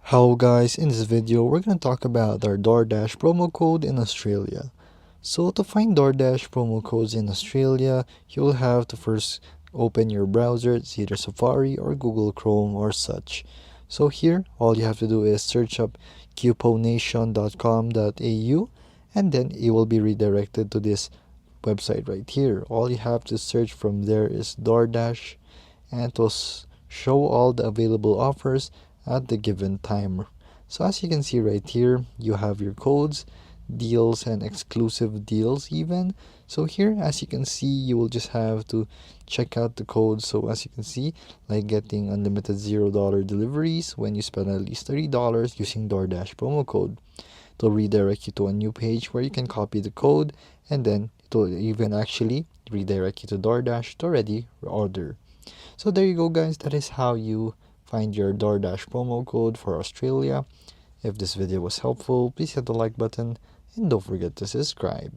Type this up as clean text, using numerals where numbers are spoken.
Hello guys, in this video we're going to talk about our Doordash promo code in Australia. So to find Doordash promo codes in Australia, you will have to first open your browser. It's either Safari or Google Chrome or such. So here all you have to do is search up couponation.com.au and then you will be redirected to this website right here. All you have to search from there is Doordash and it will show all the available offers at the given time. So as you can see right here, you have your codes, deals, and exclusive deals even. So here, as you can see, you will just have to check out the codes. So as you can see, like getting unlimited $0 deliveries when you spend at least $30 using DoorDash promo code. It will redirect you to a new page where you can copy the code, and then it will even actually redirect you to DoorDash to already order. So there you go guys, that is how you find your DoorDash promo code for Australia. If this video was helpful, please hit the like button and don't forget to subscribe.